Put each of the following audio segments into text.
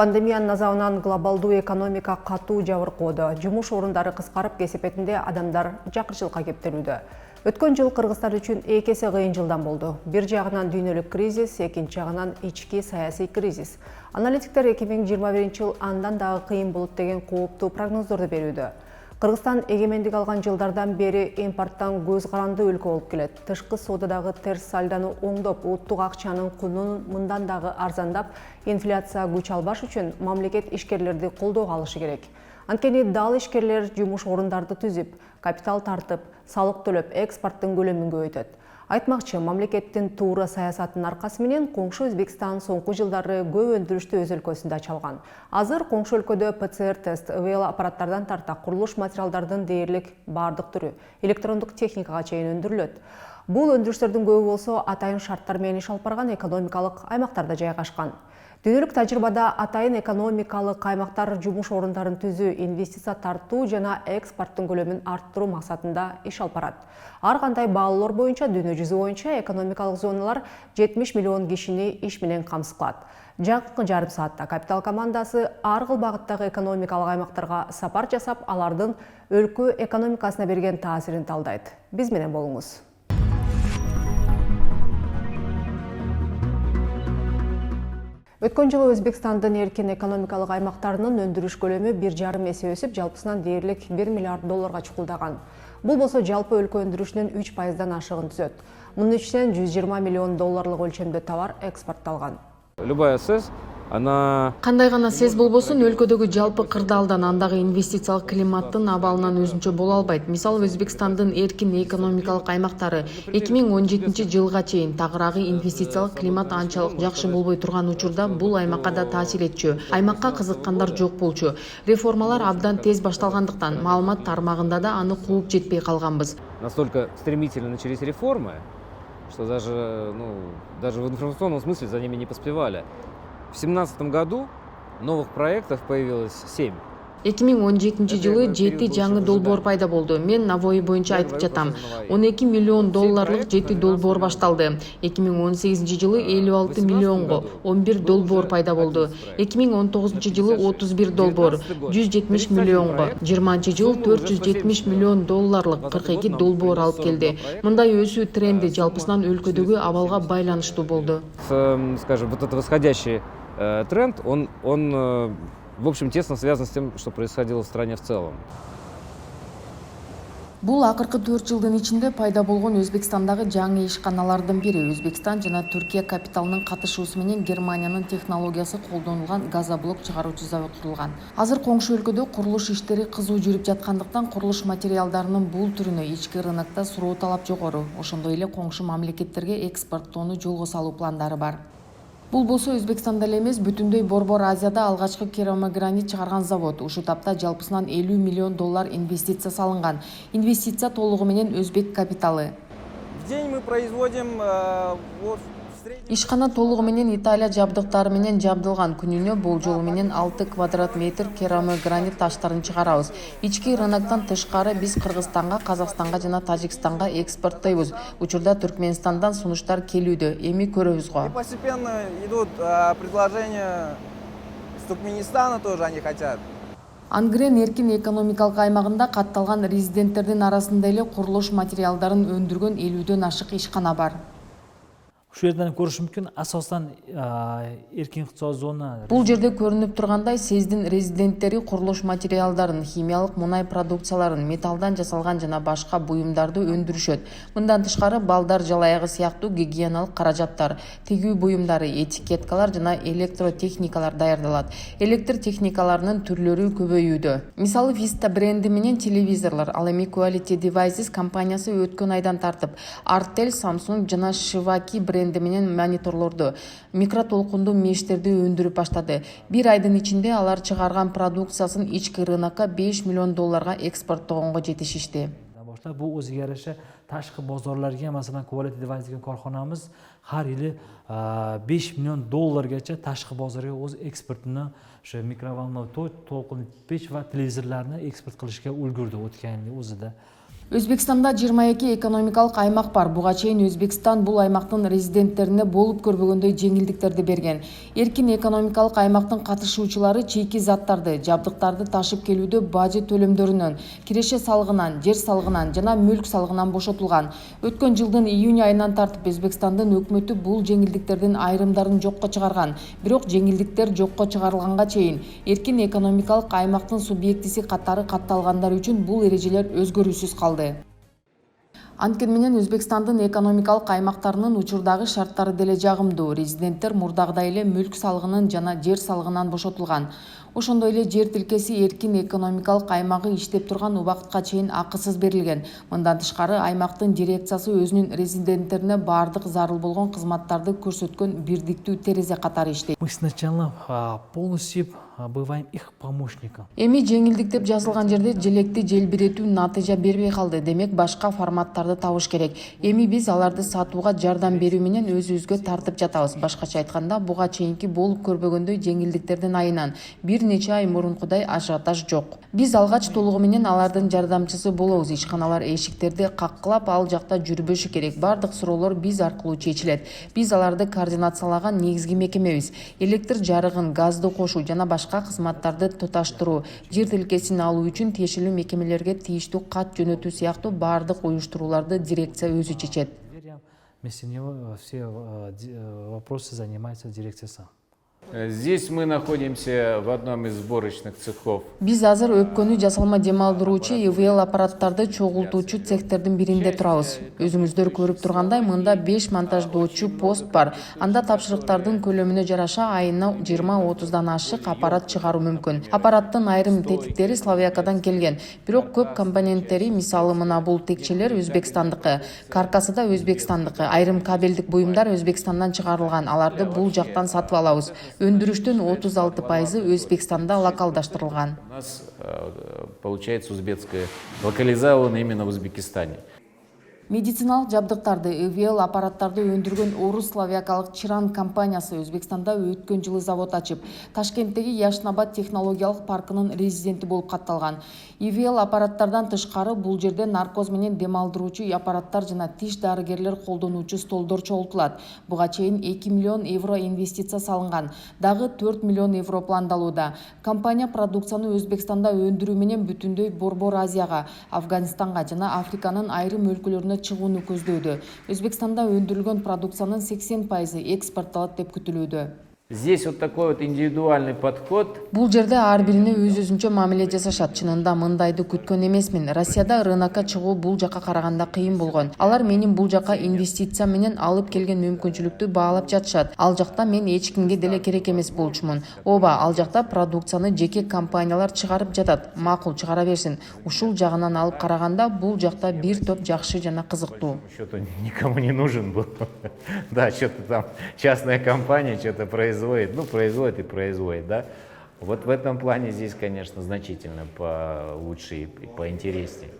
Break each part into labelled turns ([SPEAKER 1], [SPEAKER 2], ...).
[SPEAKER 1] Пандемиянын азабынан глобалдуу экономика катуу жабыркоодо. Жумуш орундары кыскарып, кесепетинде адамдар жакырчылыкка кептелүүдө. Өткөн жыл кыргызстан үчүн эки эсе кыйын жылдан болду. Бир жагынан дүйнөлүк кризис, экинчи жагынан ички саясий кризис. Аналитиктер 2021 жыл андан дагы кыйын болот деген кооптуу прогноздорду берүүдө. Кыргызстан эгемендик алган жылдардан бери импорттан көз каранды өлкө болуп келет. Тышкы соодадагы терс сальдону оңдоп, улуттук акчанын кунун мындан дагы арзандап, инфляция күч албаш үчүн мамлекет ишкерлерди колдоого алышы керек. Анткени дал ишкерлер жумуш орундарды түзүп, капитал тартып, салык төлөп, экспорттун көлөмүн көбөйтөт. Айтмакчы, мамлекеттин туура саясатынын аркасы менен коңшу Өзбекстан соңку жылдары көп өндүрүштү өз өлкөсүндө чалган. Азыр коңшу өлкөдө ПЦР тест, ИВЛ аппараттардан тарта курулуш материалдардын дээрлик бардык түрү электрондук техникага чейин өндүрүлөт. Бул өндүрүштөрдүн көбү болсо атайын шарттар менен иш алып барган экономикалык аймактарда жайгашкан. Дүйнөлүк тажрыйбада атайын экономикалык аймактар жумуш орундарын түзүү, инвестиция тартуу жана экспорттун көлөмүн арттыруу максатында иш алып барат. Ар кандай баалоолор боюнча дүйнө жүзү боюнча экономикалык зоналар 70 миллион кишини иш менен камсыз кылат. Жакынкы жарым саатта Капитал командасы ар кыл багыттагы экономикалык аймактарга сапар жасап, алардын өлкө экономикасына берген таасирин талдайт. Биз менен болуңуз. Өткөн жылы Өзбекстандын эркин экономикалык аймактарынын өндүрүш көлөмү 1,5 эсе өсүп, жалпысынан дээрлик 1 миллиард долларга чукулдаган. Бул болсо жалпы өлкө өндүрүшүнүн 3%дан ашыгын түзөт. Мунун ичинен 120 миллион долларлык өлчөмдө товар экспортталган.
[SPEAKER 2] Любая СЭС, она...
[SPEAKER 3] Кандай гана СЭС болбосун, өлкөдөгү жалпы кырдаалдан, андагы инвестициялык климаттын абалынан өзүнчө боло албайт. Мисалы, Өзбекстандын эркин экономикалык аймактары 2017 жылга чейин тагыраагы инвестициялык климат анчалык жакшы болбой турган учурда бул аймакка да таасир этчү. Аймакка кызыккандар жок болчу. Реформалар абдан тез башталгандыктан, маалымат тармагында да аны кууп жетпей калганбыз.
[SPEAKER 2] Настолько стремительно начались реформы, что даже в информационном смысле за ними не поспевали. В 2017 году новых проектов появилось 7.
[SPEAKER 3] 2017 жылы 7 жаңы долбоор пайда болду. Мен Навои боюнча айтып жатам. 12 миллион долларлык 7 долбоор башталды. 2018 жылы 56 миллионго 11 долбоор пайда болду. 2019 жылы 31 долбоор 170 миллионго, 20 жылы 470 миллион долларлык 42 долбоор алып келди. Мындай өсүү тренди жалпысынан өлкөдөгү абалга байланыштуу болду.
[SPEAKER 2] Скажем, вот этот восходящий тренд, он в общем, тесно связан с тем, что происходило в стране в целом.
[SPEAKER 3] Бул акыркы 4 жылдын ичинде пайда болгон Өзбекстандагы жаңы ишканалардын бири. Өзбекстан жана Түркия капиталынын катышуусу менен Германиянын технологиясы колдонулган газоблок чыгаруучу завод курулган. Азыр коңшу өлкөдө курулуш иштери кызуу жүрүп жаткандыктан курулуш материалдарынын бул түрүнө ички рынокто суроо талап жогору. Ошондой эле коңшу мамлекеттерге экспорттоону жолго салуу пландары бар. Бул болсо Өзбекстанда эле эмес, бүтүндөй Борбор Азияда алгачкы керамогранит чыгарган завод. Ушул тапта жалпысынан 50 миллион доллар инвестиция салынган. Инвестиция толугу менен өзбек капиталы.
[SPEAKER 4] В день мы производим
[SPEAKER 3] Ишкана толугу менен Италия жабдыктары менен жабдылган. Күнүнө болжолу менен 6 квадрат метр керамогранит таштарын чыгарабыз. Ички рыноктон тышкары биз Кыргызстанга, Казакстанга жана Тажикстанга экспорттойбуз. Учурда Түркменистандан сунуштар келүүдө. Эми көрөбүз го.
[SPEAKER 4] Постепенно идут предложения с Туркменистана тоже они хотят.
[SPEAKER 3] Ангрен эркин экономикалык аймагында катталган резиденттердин арасында эле курулуш материалдарын өндүргөн 50дөн ашык ишкана бар.
[SPEAKER 5] Ушул жерден көрүш мүмкүн, асосан эркин ыкчоо зона.
[SPEAKER 3] Бул жерде көрүнүп тургандай СЭСдин резиденттери курулуш материалдарын, химиялык мунай продукцияларын, металлдан жасалган жана башка буюмдарды өндүрүшөт. Мындан тышкары балдар жалаягы сыяктуу гигиеналык каражаттар, тигүү буюмдары, этикеткалар жана электротехникалар даярдалат. Электр техникаларынын түрлөрү көбөйүүдө. Мисалы Vista бренди менен телевизорлор, ал эми Quality Devices компаниясы өткөн айдан тартып, Artel, Samsung жана Shivaki бренди менен мониторлорду, микротолкундуу мештерди өндүрүп баштады. Бир айдын ичинде алар чыгарган продукциясын ички рынокко 5 миллион долларга экспорттогонго жетишишти.
[SPEAKER 5] Бул өзүгө жараша ташкы бозорларга, маселен Quality Device деген корхонамыз har yili 5 миллион долларгача ташкы бозорго өз экспортуна ошо микроволновой толкун печ ва телевизорлорду экспорт кылышка үлгүрдү өткөн жылдын өзүдө.
[SPEAKER 3] Өзбекстанда 22 экономикалык аймак бар. Буга чейин Өзбекстан бул аймактын резиденттерине болуп көрбөгөндөй жеңилдиктерди берген. Эркин экономикалык аймактын катышуучулары чийки заттарды, жабдыктарды ташып келүүдө бажы төлөмдөрүнөн, киреше салыгынан, жер салыгынан жана мүлк салыгынан бошотулган. Өткөн жылдын июнь айынан тартып Өзбекстандын өкмөтү бул жеңилдиктердин айрымдарын жокко чыгарган. Бирок жеңилдиктер жокко чыгарылганга чейин эркин экономикалык аймактын субъектиси катары катталгандар үчүн бул эрежелер өзгөрүүсүз калды. Анткени менен Өзбекстандын экономикалык аймактарынын учурдагы шарттары деле жагымдуу. Резиденттер мурдагыдай эле мүлк салыгынын жана жер салыгынан бошотулган. Ошондой эле жер тилкеси эркин экономикалык аймагы иштеп турган убакытка чейин акысыз берилген. Мындан тышкары аймактын дирекциясы өзүнүн резиденттерине баардык зарыл болгон кызматтарды көрсөткөн бирдиктүү терезе катары иштейт.
[SPEAKER 5] Мы сначала полностью бываем их помощником.
[SPEAKER 3] Эми жеңилдик деп жазылган жерде желекти желбиретүү натыйжа бербей калды. Демек башка форматтарды табыш керек. Эми биз аларды сатууга жардам берүү менен өзүбүзгө тартып жатабыз. Башкача айтканда, буга чейинки болуп көрбөгөндөй жеңилдиктердин айынан бир нече ай мурункудай ажиотаж жок. Биз алгач толугу менен алардын жардамчысы болобуз. Ишканалар эшиктерди каккылап ал жакта жүрбөшү керек. Бардык суроолор биз аркылуу чечилет. Биз аларды координациялаган негизги мекемебиз. Электр жарыгын, газды кошуу жана башка кызматтарды туташтыруу, жер тилкесин алуу үчүн тиешелүү мекемелерге тийиштүү кат жөнөтүү сыяктуу баардык уюштурууларды дирекция өзү чечет.
[SPEAKER 5] Вместо него все вопросы занимается дирекция сам.
[SPEAKER 6] Здесь мы находимся в одном из сборочных цехов.
[SPEAKER 3] Биз азыр өпкөнү жасалма дем алдыруучу ИВЛ аппараттарды чогултуучу цехтердин биринде турабыз. Өзүңүздөр көрүп тургандай, мында 5 монтаждоочу пост бар. Анда тапшырыктардын көлөмүнө жараша айына 20-30дан ашык аппарат чыгаруу мүмкүн. Аппараттын айрым тетиктери Словакиядан келген, бирок көп компоненттери, мисалы мына бул текчелер Өзбекстандыкы, каркасы да Өзбекстандыкы, айрым кабелдик буюмдар Өзбекстандан чыгарылган. Аларды бул жактан сатып алабыз. Өндүрүштүн 36% Өзбекстанда локалдаштырылган.
[SPEAKER 6] У нас получается узбекская локализована именно в Узбекистане.
[SPEAKER 3] Медициналык жабдыктарды, ИВЛ аппараттарды өндүргөн орус словакиялык Чиран компаниясы Өзбекстанда өткөн жылы завод ачып, Ташкенттеги Яшнабад технологиялык паркынын резиденти болуп катталган. ИВЛ аппараттардан тышкары бул жерде наркоз менен дем алдыруучу аппараттар жана тиш дарыгерлер колдонуучу столдор чогултулат. Буга чейин 2 миллион евро инвестиция салынган. Дагы 4 миллион евро пландалууда. Компания продукцияны Өзбекстанда өндүрүү менен бүтүндөй Борбор Азияга, Афганистанга жана Африканын айрым өлкөлөрүнө чыгууну көздөөдө. Өзбекстанда өндүрүлгөн продукциянын 80% экспортталат деп күтүлүүдө.
[SPEAKER 6] Здесь вот такой вот индивидуальный подход.
[SPEAKER 3] Бул жерде ар бирине өз-өзүнчө мамиле жасашат. Чынында мындайды күткөн эмесмин. Россияда рынокко чыгуу бул жака караганда кыйын болгон. Алар менин бул жака инвестиция менен алып келген мүмкүнчүлүктү баалап жатышат. Ал жакта мен эч кимге деле керек эмес болчумун. Ооба, ал жакта продукцияны жеке компаниялар чыгарып жатат. Макул, чыгара берсин. Ушул жагынан алып караганда бул жакта бир топ жакшы жана кызыктуу.
[SPEAKER 6] Что-то никому не нужен был. Да, что-то там частная компания что-то производит, производит, да. Вот в этом плане здесь, конечно, значительно получше и поинтереснее.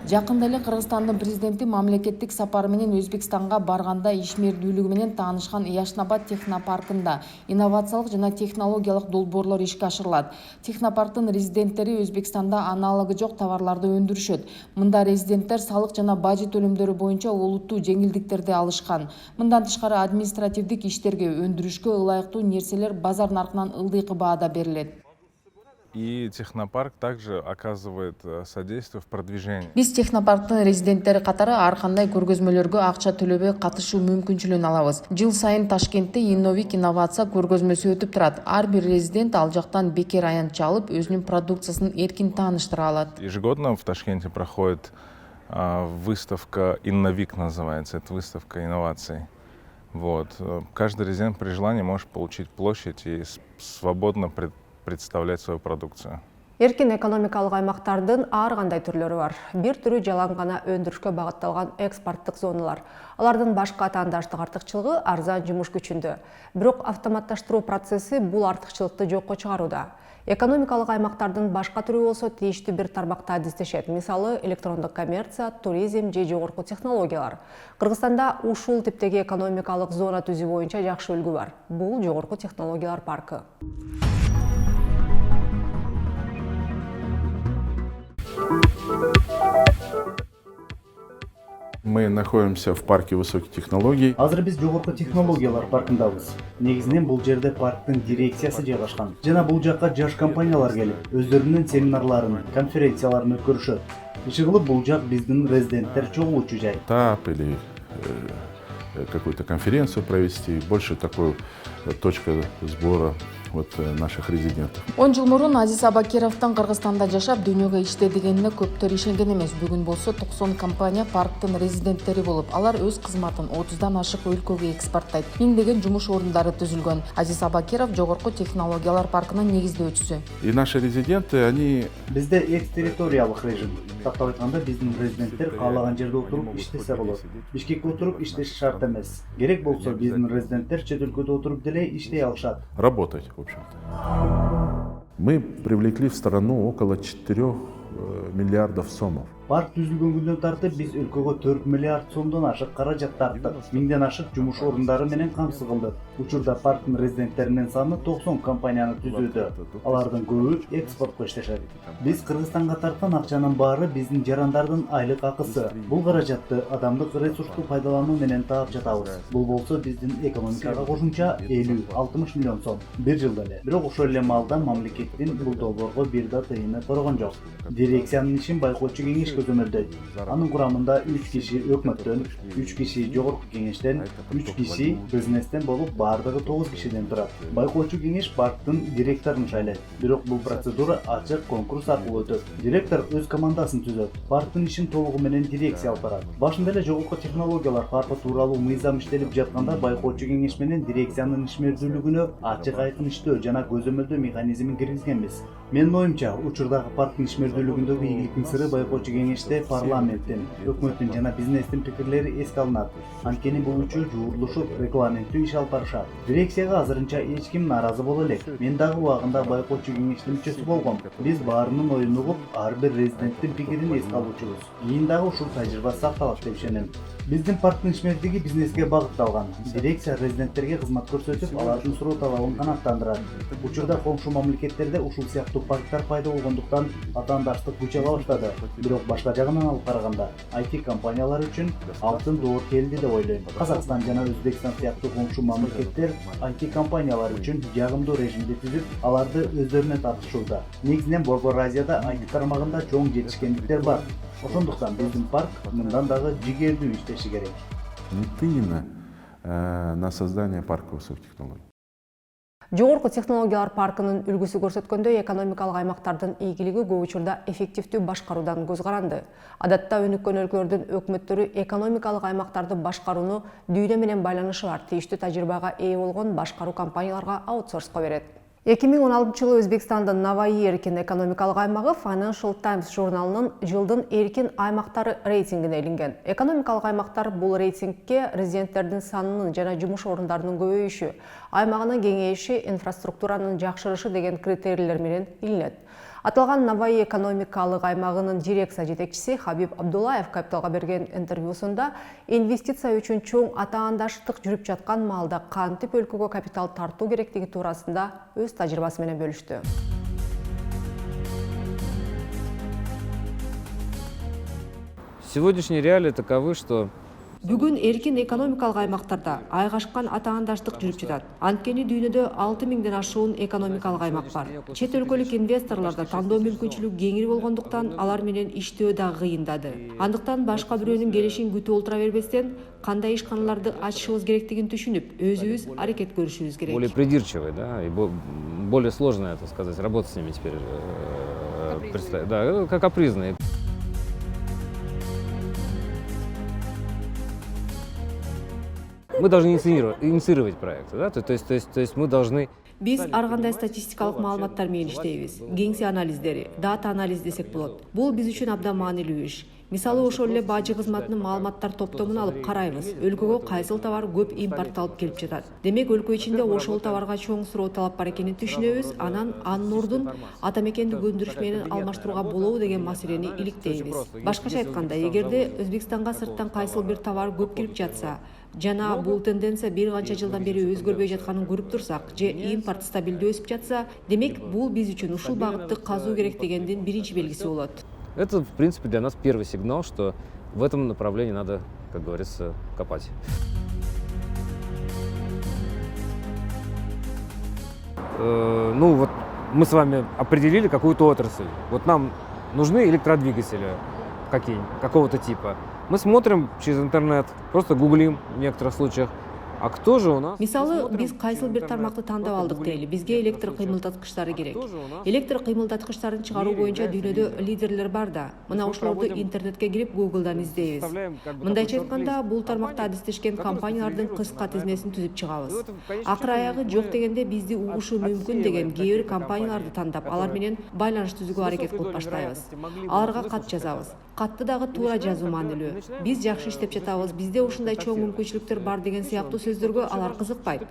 [SPEAKER 3] Жакында эле Кыргызстандын президенти мамлекеттик сапары менен Өзбекстанга барганда ишмердүүлүгү менен таанышкан Яшнабад технопаркында инновациялык жана технологиялык долбоорлор ишке ашырылат. Технопарктын резиденттери Өзбекстанда аналогы жок товарларды өндүрүшөт. Мында резиденттер салык жана бажы төлөмдөрү боюнча олуттуу жеңилдиктерди алышкан. Мындан тышкары административдик иштерге, өндүрүшкө ылайыктуу нерселер базар наркынан ылдыйкы баада берилет.
[SPEAKER 7] И технопарк также оказывает содействие в продвижении.
[SPEAKER 3] Биз технопарктын резиденттери катары ар кандай көргөзмөлөргө акча төлөбөй катышуу мүмкүнчүлүгүн алабыз. Жыл сайын Ташкентте Инновик инновация көргөзмөсү өтүп турат. Ар бир резидент ал жактан бекер аянтча алып, өзүнүн продукциясын эркин тааныштыра алат.
[SPEAKER 7] Ежегодно в Ташкенте проходит выставка Инновик, называется. Это выставка инноваций. Вот. Каждый резидент при желании может получить площадь и свободно представлять свою продукцию.
[SPEAKER 1] Эркин экономикалык аймактардын ар кандай түрлөрү бар. Бир түрү жалаң гана өндүрүшкө багытталган экспорттук зоналар. Алардын башка атаандаштык артыкчылыгы арзан жумуш күчүндө. Бирок автоматташтыруу процесси бул артыкчылыкты жокко чыгарууда. Экономикалык аймактардын башка түрү болсо тийиштүү бир тармакта адистешет. Мисалы, электрондук коммерция, туризм же жогорку технологиялар. Кыргызстанда ушул типтеги экономикалык зона түзүү боюнча жакшы үлгү бар. Бул жогорку технологиялар паркы.
[SPEAKER 8] Мы находимся в парке высоких технологий.
[SPEAKER 9] Азыр биз жогорку технологиялар паркындабыз. Негизинен бул жерде парктын дирекциясы жайгашкан. Жана бул жакка жаш компаниялар келип, өздөрүнүн семинарларын, конференцияларын өткөрүшөт. Иши кылып бул жак биздин резиденттер чогулуучу жай.
[SPEAKER 8] Этап или какую-то конференцию провести. Больше такой точка сбора наших резидентов.
[SPEAKER 3] 10 жыл мурун Азиз Абакировдун Кыргызстанда жашап дүйнөгө иште дегенине көптөр ишенген эмес. Бүгүн болсо 90 компания парктын резиденттери болуп, алар өз кызматын 30дан ашык өлкөгө экспорттайт. Миңдеген жумуш орундары түзүлгөн. Азиз Абакиров жогорку технологиялар паркынын негиздөөчүсү.
[SPEAKER 8] И наши резиденты, они...
[SPEAKER 9] Бизде экстерриториялык режим. Тактап айтканда биздин резиденттер каалаган жерде отуруп иштесе болот. Бишкекке отуруп иштеш шарт эмес. Керек болсо биздин резиденттер чет өлкөдө отуруп деле иштей алышат.
[SPEAKER 8] Работать, в общем-то. Мы привлекли в страну около 4 миллиардов сомов.
[SPEAKER 9] Парк түзүлгөн күндөн тартып биз өлкөгө 4 миллиард сомдон ашык каражат тарттык. Миңден ашык жумуш орундары менен камсыз кылдык. Учурда парктын резиденттеринин саны 90 компанияны түзүүдө. Алардын көбү экспортко иштешет. Биз Кыргызстанга тарткан акчанын баары биздин жарандардын айлык акысы. Бул каражатты адамдык ресурсту пайдалануу менен таап жатабыз. Бул болсо биздин экономикага кошумча 50-60 миллион сом бир жылда эле. Бирок ошол эле маалда мамлекеттин бул долбоорго бир да тыйыны коргон жок. Дирекциянын ишин байкоочу кеңеш көзөмөлдөйт. Анын курамында 3 киши өкмөттөн, 3 киши жогорку кеңештен, 3 киши бизнестен болуп, бардыгы 9 кишиден турат. Байкоочу кеңеш парктын директорун шайлайт. Бирок бул процедура ачык конкурс аркылуу өтөт. Директор өз командасын түзөт. Парктын ишин толугу менен дирекция алып барат. Башында эле жогорку технологиялар паркы тууралуу мыйзам иштелип жатканда байкоочу кеңеш менен дирекциянын ишмердүүлүгүнө ачык айкын иштөө жана көзөмөлдөө механизмин киргизгенбиз. Менин оюмча, учурдагы парктын ишмердүүлүгүндөгү ийгиликтин сыры байкоочу кеңеште парламенттин, өкмөттүн жана бизнестин пикирлери эске алынат. Анткени бул үчөө жуурулушуп, регламенттүү иш алып барышат. Дирекцияга азырынча эч ким нааразы боло элек. Мен дагы убагында байкоочу кеңештин мүчөсү болгом. Биз баарынын оюн угуп, ар бир резиденттин пикирин эске алуучубуз. Кийин дагы ушул тажрыйба сакталат деп ишенем. Биздин парктын ишмердиги бизнеске багытталган. Дирекция резиденттерге кызмат көрсөтүп, алардын суроо талабын канааттандырат. Учурда коңшу мамлекеттерде ушул сыяктуу парктар пайда болгондуктан атаандаштык күч ала баштады. Бирок башка жагынан алып караганда, IT компаниялар үчүн алтын доор келди деп ойлойм. Казакстан жана Өзбекстан сыяктуу коңшу мамлекеттер IT компаниялар үчүн жагымдуу режимди түзүп, аларды өздөрүнө тартышууда. Негизинен Борбор Азияда IT тармагында чоң жетишкендиктер бар. Ошондуктан биздин парк мындан дагы жигердүү иштеши керек.
[SPEAKER 8] Не тыйына на создание парка высоких технологий.
[SPEAKER 1] Жогорку технологиялар паркынын үлгүсү көрсөткөндөй экономикалык аймактардын ийгилиги көп учурда эффективдүү башкаруудан көз каранды. Адатта өнүккөн өлкөлөрдүн өкмөттөрү экономикалык аймактарды башкарууну дүйнө менен байланышы бар тийиштүү тажрыйбага ээ болгон башкаруу компанияларга аутсорска берет. 2016 жылы Өзбекстандын Наваи эркин экономикалык аймагы Financial Times журналынын жылдын эркин аймактары рейтингине илинген. Экономикалык аймактар бул рейтингке резиденттердин санынын жана жумуш орундарынын көбөйүшү, аймагынын кеңейиши, инфраструктуранын жакшырышы деген критерийлер менен илинет. Аталган Наваи экономикалык аймагынын дирекция жетекчиси Хабиб Абдуллаев Капиталга берген интервьюсунда инвестиция үчүн чоң атаандаштык жүрүп жаткан маалда кантип өлкөгө капитал тартуу керектиги туурасында өз тажрыйбасы менен бөлүштү.
[SPEAKER 2] Сегодняшние реалии таковы, что
[SPEAKER 1] Бүгүн эркин экономикалык аймактарда айгашкан атаандаштык жүрүп жатат. Анткени дүйнөдө 6000ден ашуун экономикалык аймак бар. Чет өлкөлүк инвесторлордо тандоо мүмкүнчүлүгү кеңири болгондуктан алар менен иштөө да кыйындады. Андыктан башка бирөөнүн келишин күтүп олтура бербестен, кандай ишканаларды ачышыбыз керектигин түшүнүп, өзүбүз аракет көрүшүбүз керек.
[SPEAKER 2] более придирчивые, да, и более сложно, это сказать, работать с ними теперь. Да, как капризные. Мы должны инициировать проекты, да? То есть мы должны...
[SPEAKER 1] Биз ар кандай статистикалык маалыматтар менен иштейбиз. Кеңси анализдери, дата анализ десек болот. Бул биз үчүн абдан маанилүү иш. Мисалы ошол эле бажы кызматынын маалыматтар топтомун алып карайбыз. Өлкөгө кайсыл товар көп импортталып келип жатат. Демек өлкө ичинде ошол товарга чоң суроо талап бар экенин түшүнөбүз. Анан анын ордун ата мекендик өндүрүш менен алмаштырууга болобу деген маселени иликтейбиз. Башкача айтканда, эгерде Өзбекстанга сырттан кайсыл бир товар көп кирип жатса, жана бул тенденция бир канча жылдан бери өзгөрбөй жатканын көрүп турсак, же импорт стабилдүү өсүп жатса, демек бул биз үчүн ушул багытты казуу керек дегендин биринчи белгиси болот.
[SPEAKER 2] Это, в принципе, для нас первый сигнал, что в этом направлении надо, как говорится, копать. Ну вот мы с вами определили какую-то отрасль. Вот нам нужны электродвигатели какого-то типа. Мы смотрим через интернет, просто гуглим в некоторых случаях. А кто же у нас?
[SPEAKER 1] Мисалы, биз кайсыл бир тармакты тандап алдык дейли. Бизге электр кыймылдаткычтары керек. Электр кыймылдаткычтарын чыгаруу боюнча дүйнөдө лидерлер бар да. Мына ошолорду интернетке кирип Google'дан издейбиз. Мындайча айтканда, бул тармакта адистешкен компаниялардын кыска тизмесин түзүп чыгабыз. Акыр аягы жок дегенде бизди угушу мүмкүн деген кээ бир компанияларды тандап, алар менен байланыш түзүүгө аракет кылып баштайбыз. Аларга кат жазабыз. Катты дагы туура жазуу маанилүү. Биз жакшы иштеп жатабыз, бизде ушундай чоң мүмкүнчүлүктөр бар деген сыяктуу сөздөргө алар кызыкпайт.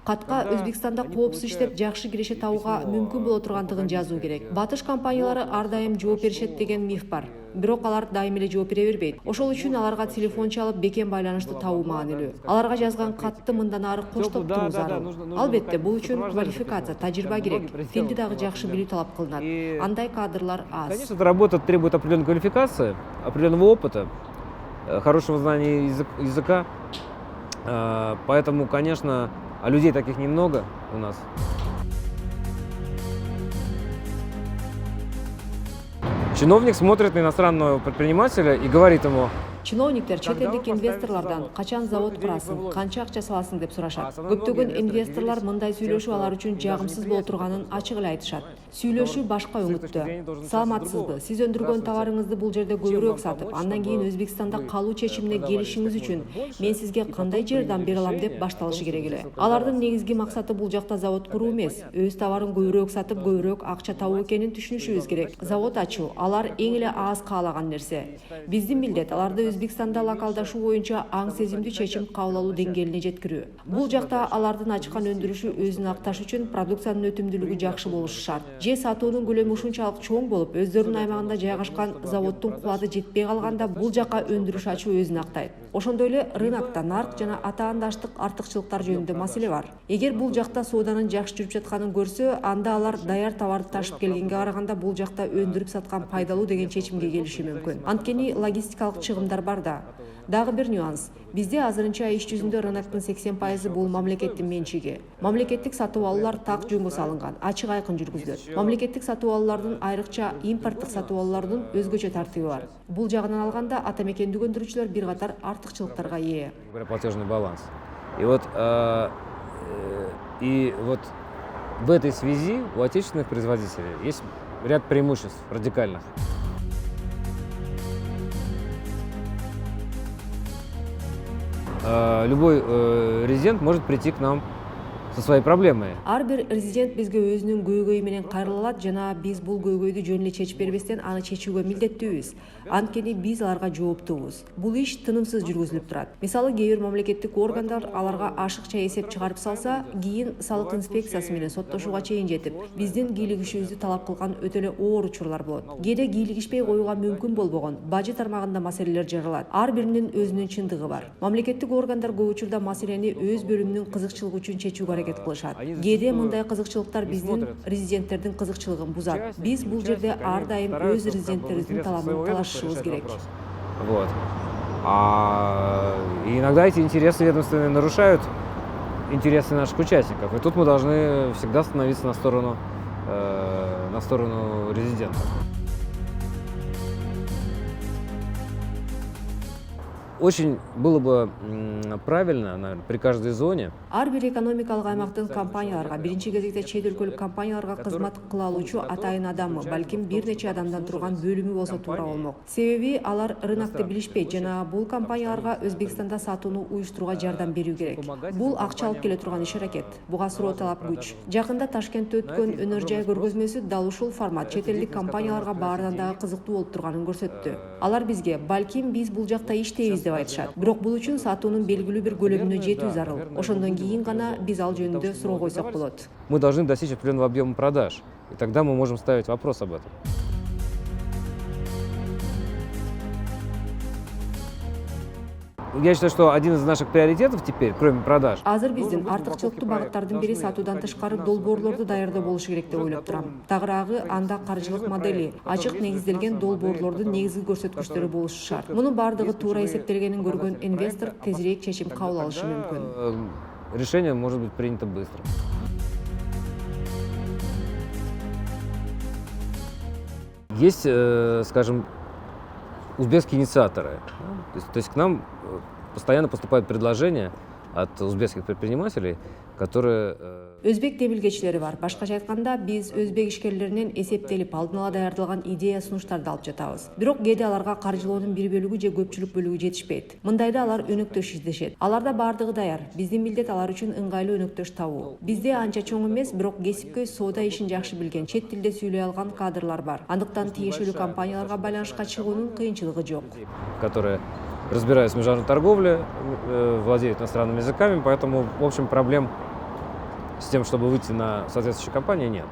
[SPEAKER 1] Катка Өзбекстанда коопсуз иштеп жакшы киреше табууга мүмкүн боло тургандыгын жазуу керек. Батыш компаниялары ар дайым жооп беришет деген миф бар. Бирок алар дайым эле жооп бере бербейт. Ошол үчүн аларга телефон чалып бекем байланышты табуу маанилүү. Аларга жазган катты мындан ары коштоп туруу зарыл. Албетте, бул үчүн квалификация, тажрыйба керек. Тилди дагы жакшы билүү талап кылынат. Андай кадрлар аз.
[SPEAKER 2] Конечно, эта работа требует определенной квалификации, определенного опыта, хорошего знания языка. Поэтому, конечно, а людей таких немного у нас. Чиновник смотрит на иностранного предпринимателя и говорит ему:
[SPEAKER 1] Чиновниктер чет элдик инвесторлордон качан завод курасың, канча акча саласың деп сурашат. Көптөгөн инвесторлор мындай сүйлөшүү алар үчүн жагымсыз боло турганын ачык эле айтышат. Сүйлөшүү башка өңүттө. Саламатсызбы? Сиз өндүргөн товарыңызды бул жерде көбүрөөк сатып, андан кийин Өзбекстанда калуу чечимине келишиңиз үчүн мен сизге кандай жардам бере алам деп башталышы керек эле. Алардын негизги максаты бул жакта завод куруу эмес, өз товарын көбүрөөк сатып, көбүрөөк акча табуу экенин түшүнүшүбүз керек. Завод ачуу алар эң эле аз каалаган нерсе. Биздин милдет аларды Өзбекстанда локалдашуу боюнча аң сезимдүү чечим кабыл алуу деңгээлине жеткирүү. Бул жакта алардын ачкан өндүрүшү өзүн акташ үчүн продукциянын өтүмдүүлүгү жакшы болушу шарт. Же сатуунун көлөмү ушунчалык чоң болуп, өздөрүнүн аймагында жайгашкан заводдун кубаты жетпей калганда бул жака өндүрүш ачуу өзүн актайт. Ошондой эле рынокто нарк жана атаандаштык артыкчылыктар жөнүндө маселе бар. Эгер бул жакта сооданын жакшы жүрүп жатканын көрсө, анда алар даяр товарды ташып келгенге караганда бул жакта өндүрүп саткан пайдалуу деген чечимге келиши мүмкүн. Анткени логистикалык чыгымдар бар да. Дагы бир нюанс. Бизде азырынча иш жүзүндө рыноктун 80% бул мамлекеттин менчиги. Мамлекеттик сатып алуулар так жөнгө салынган, ачык айкын жүргүзүлөт. Мамлекеттик сатып алуулардын айрыкча импорттук сатып алуулардын өзгөчө тартиби бар. Бул жагынан алганда ата мекендик өндүрүүчүлөр бир катар артыкчылыктарга ээ.
[SPEAKER 2] Платежный баланс. И вот в этой связи у отечественных производителей есть ряд преимуществ радикальных. Любой резидент может прийти к нам со своей проблемой.
[SPEAKER 1] Ар бир резидент бизге өзүнүн көйгөйү менен кайрылат жана биз бул көйгөйдү жөн эле чечип бербестен аны чечүүгө милдеттүүбүз. Анткени биз аларга жооптуубуз. Бул иш тынымсыз жүргүзүлүп турат. Мисалы, кээ бир мамлекеттик органдар аларга ашыкча эсеп чыгарып салса, кийин салык инспекциясы менен соттошууга чейин жетип, биздин кийлигишибизди талап кылган өтө эле оор учурлар болот. Кээде кийлигишпей коюуга мүмкүн болбогон бажы тармагында маселелер жаралат. Ар биринин өзүнүн чындыгы бар. Мамлекеттик органдар көп учурда маселени өз бөлүмүнүн кызыкчылыгы үчүн чечүүгө аракет кылышат. Кээде мындай кызыкчылыктар биздин резиденттердин кызыкчылыгын бузат. Биз бул жерде ар дайым өз резиденттерибиздин талабын талашышыбыз керек.
[SPEAKER 2] Вот. И иногда эти интересы ведомственные нарушают интересы наших участников. И тут мы должны всегда становиться на сторону резидента. Очень было бы правильно, наверное, при каждой зоне.
[SPEAKER 1] Ар бир экономикалык аймактын компанияларга, биринчи кезекте чет өлкөлүк компанияларга кызмат кыла алуучу атайын адамы, балким бир нече адамдан турган бөлүмү болсо туура болмок. Себеби алар рынокты билишпейт жана бул компанияларга Өзбекстанда сатууну уюштурууга жардам берүү керек. Бул акча алып келе турган иш аракет. Буга суроо талап күч. Жакында Ташкентте өткөн өнөр жай көргөзмөсү дал ушул формат чет элдик компанияларга баарынан дагы кызыктуу болуп турганын көрсөттү. Алар бизге балким биз бул жакта иштейбиз деп айтышат. Бирок бул үчүн сатуунун белгилүү бир көлөмүнө жетүү зарыл. Ошондон кийин гана биз ал жөнүндө суроо койсок болот.
[SPEAKER 2] Мы должны достичь определенного объема продаж, и тогда мы можем ставить вопрос об этом. я считаю, что один из наших приоритетов теперь, кроме продаж,
[SPEAKER 1] Азыр биздин артыкчылыктуу багыттардын бири сатуудан тышкары долбоорлорду даярдоо болушу керек деп ойлоп турам. Тагыраагы анда каржылык модели, ачык негизделген долбоорлордун негизги көрсөткүчтөрү болушу шарт. Мунун бардыгы туура эсептелгенин көргөн инвестор тезирээк чечим кабыл алышы мүмкүн.
[SPEAKER 2] решение может быть принято быстро. Есть, скажем, узбекские инициаторы. То есть к нам постоянно поступают предложения от узбекских предпринимателей, которые...
[SPEAKER 1] Өзбек демилгечилери бар. Башкача айтканда, биз өзбек ишкерлеринен эсептелип алдын ала даярдалган идея сунуштарды алып жатабыз. Бирок кээде аларга каржылоонун бир бөлүгү же көпчүлүк бөлүгү жетишпейт. Мындайда алар өнөктөш издешет. Аларда бардыгы даяр. Биздин милдет алар үчүн ыңгайлуу өнөктөш табуу. Бизде анча чоң эмес, бирок кесипкөй соода ишин жакшы билген, чет тилде сүйлөй алган кадрлар бар. Андыктан тиешелүү компанияларга байланышка чыгуунун кыйынчылыгы жок.
[SPEAKER 2] Которые разбираются в международной торговле, владеют иностранными языками, поэтому, в общем, проблем с тем, чтобы выйти на соответствующие компании, нет.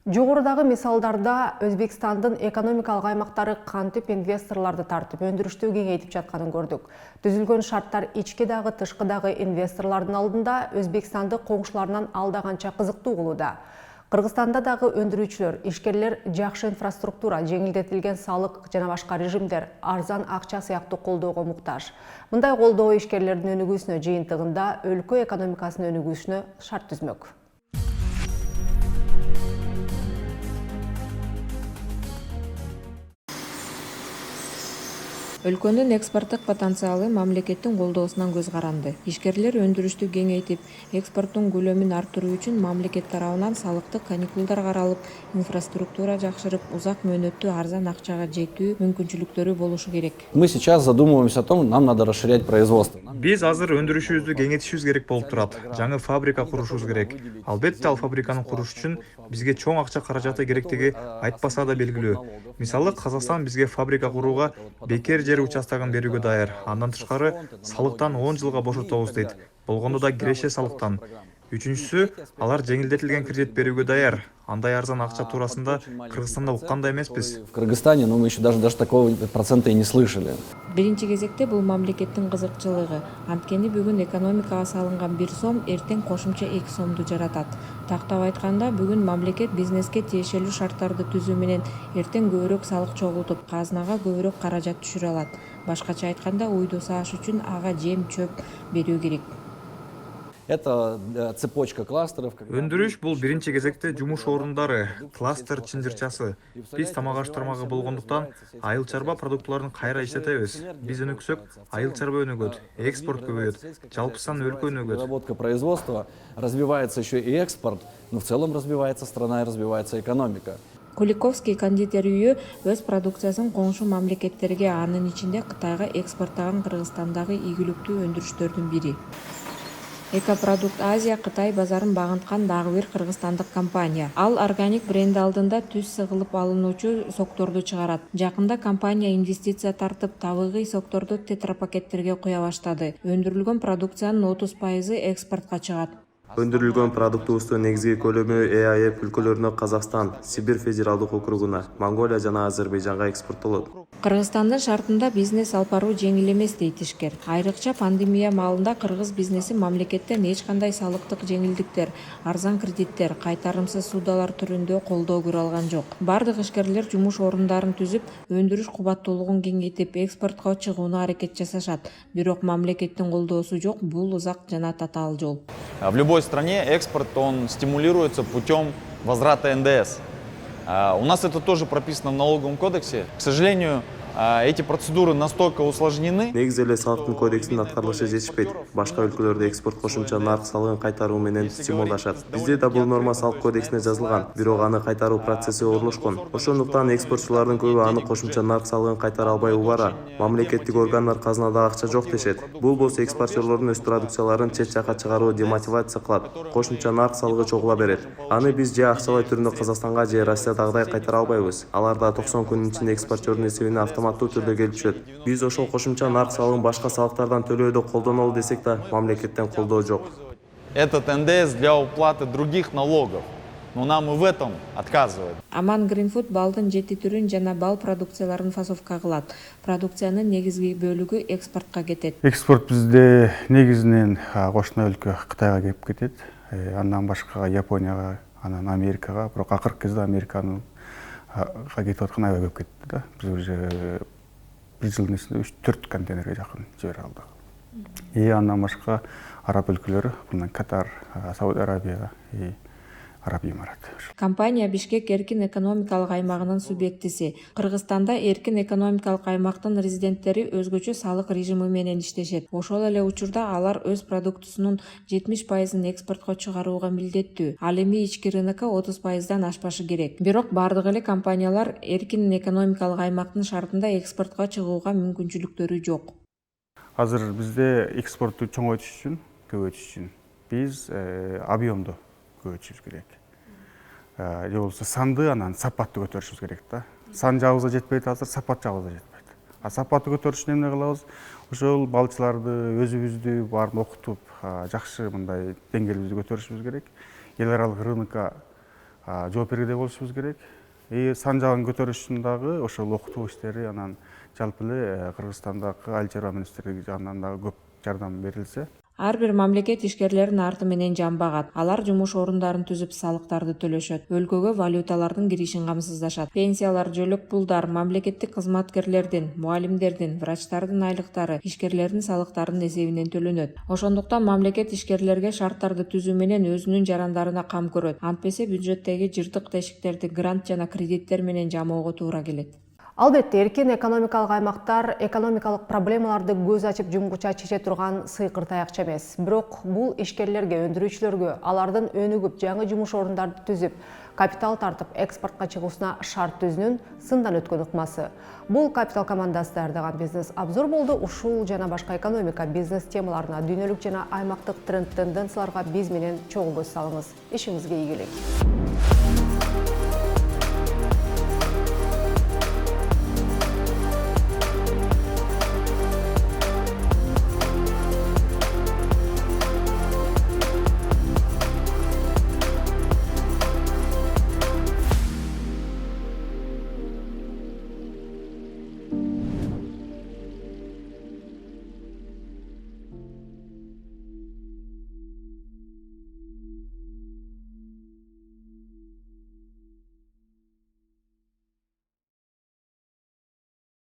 [SPEAKER 1] Жогорудагы мисалдарда Өзбекстандын экономикалык аймактары кантип инвесторлорду тартып, өндүрүштү кеңейтип жатканын көрдүк. Түзүлгөн шарттар ички дагы тышкы дагы инвесторлордун алдында Өзбекстанды коңшуларынан алдаганча кызыктуу кылууда. Кыргызстанда дагы өндүрүүчүлөр, ишкерлер жакшы инфраструктура, жеңилдетилген салык жана башка режимдер, арзан акча сыяктуу колдоого муктаж. Мындай колдоо ишкерлердин өнүгүүсүнө жыйынтыгында өлкө экономикасынын өнүгүүсүнө шарт түзмөк.
[SPEAKER 3] Өлкөнүн экспорттук потенциалы мамлекеттин колдоосунан көз каранды. Ишкерлер өндүрүштү кеңейтип, экспорттун көлөмүн арттыруу үчүн мамлекет тарабынан салыктык каникулдар каралып, инфраструктура жакшырып, узак мөөнөттүү арзан акчага жетүү мүмкүнчүлүктөрү болушу керек.
[SPEAKER 10] Мы сейчас задумываемся о том, нам надо расширять производство.
[SPEAKER 11] Биз азыр өндүрүшүбүздү кеңейтишибиз керек болуп турат. Жаңы фабрика курушубуз керек. Албетте ал фабриканы куруш үчүн бизге чоң акча каражаты керектиги айтпаса да белгилүү. Мисалы, Казакстан бизге фабрика курууга бекер жер участогун берүүгө даяр. Андан тышкары салыктан 10 жылга бошотобуз дейт. Болгондо да киреше салыктан. Үчүнчүсү, алар жеңилдетилген кредит берүүгө даяр. Андай арзан акча туурасында Кыргызстанда уккандай эмеспиз.
[SPEAKER 10] В Кыргызстане, но мы еще даже такого процента и не слышали.
[SPEAKER 3] Биринчи кезекте бул мамлекеттин кызыкчылыгы. Анткени бүгүн экономикага салынган 1 сом эртең кошумча 2 сомду жаратат. Тактап айтканда, бүгүн мамлекет бизнеске тиешелүү шарттарды түзүү менен эртең көбүрөөк салык чогултуп, казынага көбүрөөк каражат түшүрө алат. Башкача айтканда, уйду сааш үчүн ага жем чөп берүү керек.
[SPEAKER 10] Это цепочка кластеров.
[SPEAKER 11] Өндүрүш бул биринчи кезекте жумуш орундары, кластер чынжырчасы. Биз тамак аш тармагы болгондуктан айыл чарба продуктуларын кайра иштетебиз. Биз өнүксөк, айыл чарба өнүгөт, экспорт көбөйөт, жалпы сан өлкө өнүгөт.
[SPEAKER 10] Разработка производства, развивается еще и экспорт, но в целом развивается страна и развивается экономика.
[SPEAKER 3] Куликовский кондитер үйү өз продукциясын коңшу мамлекеттерге, анын ичинде Кытайга экспорттаган Кыргызстандагы ийгиликтүү өндүрүштөрдүн бири. Экопродукт Азия Кытай базарын багынткан дагы бир кыргызстандык компания. Ал органик бренди алдында түз сыгылып алынуучу сокторду чыгарат. Жакында компания инвестиция тартып, табигый сокторду тетрапакеттерге куя баштады. Өндүрүлгөн продукциянын 30% экспортко чыгат.
[SPEAKER 12] Өндүрүлгөн продуктубуздун негизги көлөмү ЭАЭФ өлкөлөрүнө Казакстан, Сибирь федералдык округуна, Монголия жана Азербайжанга экспорттолот.
[SPEAKER 3] Кыргызстандын шартында бизнес алып баруу жеңил эмес дейт ишкер. Айрыкча пандемия маалында кыргыз бизнеси мамлекеттен эч кандай салыктык жеңилдиктер, арзан кредиттер, кайтарымсыз суудалар түрүндө колдоо көрө алган жок. Бардык ишкерлер жумуш орундарын түзүп, өндүрүш кубаттуулугун кеңейтип, экспортко чыгууна аракет жасашат. Бирок мамлекеттин колдоосу жок, бул узак жана татаал жол.
[SPEAKER 13] В любой стране экспорт он стимулируется путем возврата НДС. У нас это тоже прописано в налоговом кодексе. К сожалению, эти процедуры настолько усложнены.
[SPEAKER 12] Негизи эле салыктын кодексинин аткарылышы жетишпейт. Башка өлкөлөрдө экспорт кошумча нарк салыгын кайтаруу менен стимулдашат. Бизде да бул норма салык кодексине жазылган, бирок аны кайтаруу процесси оорлошкон. Ошондуктан экспортчулардын көбү аны кошумча нарк салыгын кайтара албай убара. Мамлекеттик органдар казынада акча жок дешет. Бул болсо экспортчулардын өз продукцияларын чет жака чыгаруу демотивация кылат. Кошумча нарк салыгы чогула берет. Аны биз же акчалай түрүндө Казакстанга же Россиядагыдай кайтара албайбыз. Алар да 90 күнүн ичинде экспортердун эсебине автоматтуу түрдө келип түшөт. Биз ошол кошумча нарк салыгын башка салыктардан төлөөдө колдонолу десек да, мамлекеттен колдоо жок.
[SPEAKER 13] Этот НДС для уплаты других налогов. но нам и в этом отказывают.
[SPEAKER 3] Аман Гринфуд балдын 7 түрүн жана бал продукцияларын фасовка кылат. Продукциянын негизги бөлүгү экспортко кетет.
[SPEAKER 14] Экспорт бизде негизинен кошуна өлкө Кытайга кеп кетет. Андан башка Японияга, анан Америкага, бирок акыркы кезде Американын кетип аткан аябай көп кетти да. Биз уже bir жылдын ичинде 3-4 контейнерге жакын жибере алдык. Андан башка араб өлкөлөрү, мындан Катар, Сауд Арабия и Араб Эмират.
[SPEAKER 3] Компания Бишкек эркин экономикалык аймагынын субъектиси. Кыргызстанда эркин экономикалык аймактын резиденттери өзгөчө салык режими менен иштешет. Ошол эле учурда алар өз продуктусунун 70%ын экспортко чыгарууга милдеттүү. Ал эми ички рынокко 30%дан ашпашы керек. Бирок бардык эле компаниялар эркин экономикалык аймактын шартында экспортко чыгууга мүмкүнчүлүктөрү жок.
[SPEAKER 14] Азыр бизде экспортту чоңойтуш үчүн, көбөйтүш үчүн биз объемду көбөйтүшүбүз керек. Же болбосо санды анан сапатты көтөрүшүбүз керек да. Сан жагыбызга жетпейт азыр, сапат жагыбызга жетпейт. Сапатты көтөрүш үчүн эмне кылабыз? Ошол балчыларды өзүбүздү баарын окутуп, жакшы мындай деңгээлибизди көтөрүшүбүз керек. Эл аралык рынокко жооп бергиле болушубуз керек. Сан жагын көтөрүш үчүн дагы ошол окутуу иштери анан жалпы эле Кыргызстандагы айыл чарба министрлиги жагынан дагы көп жардам берилсе.
[SPEAKER 3] Ар бир мамлекет ишкерлерин арты менен жамбагат. Алар жумуш орундарын түзүп, салыктарды төлөшөт. Өлкөгө валюталардын киришин камсыздашат. Пенсиялар, жөлөк пулдар, мамлекеттик кызматкерлердин, мугалимдердин, врачтардын айлыктары ишкерлердин салыктарынын эсебинен төлөнөт. Ошондуктан мамлекет ишкерлерге шарттарды түзүү менен өзүнүн жарандарына кам көрөт. Антпесе бюджеттеги жыртык тешиктерди грант жана кредиттер менен жамоого туура келет.
[SPEAKER 1] Албетте, эркин экономикалык аймактар экономикалык проблемаларды көз ачып жумгуча чече турган сыйкыр таякча эмес. Бирок бул ишкерлерге, өндүрүүчүлөргө алардын өнүгүп, жаңы жумуш орундарды түзүп, капитал тартып, экспортко чыгуусуна шарт түзүүнүн сындан өткөн ыкмасы. Бул Капитал командасы даярдаган бизнес обзор болду. Ушул жана башка экономика, бизнес темаларына, дүйнөлүк жана аймактык тренд тенденцияларга биз менен чогуу көз салыңыз. Ишиңизге ийгилик.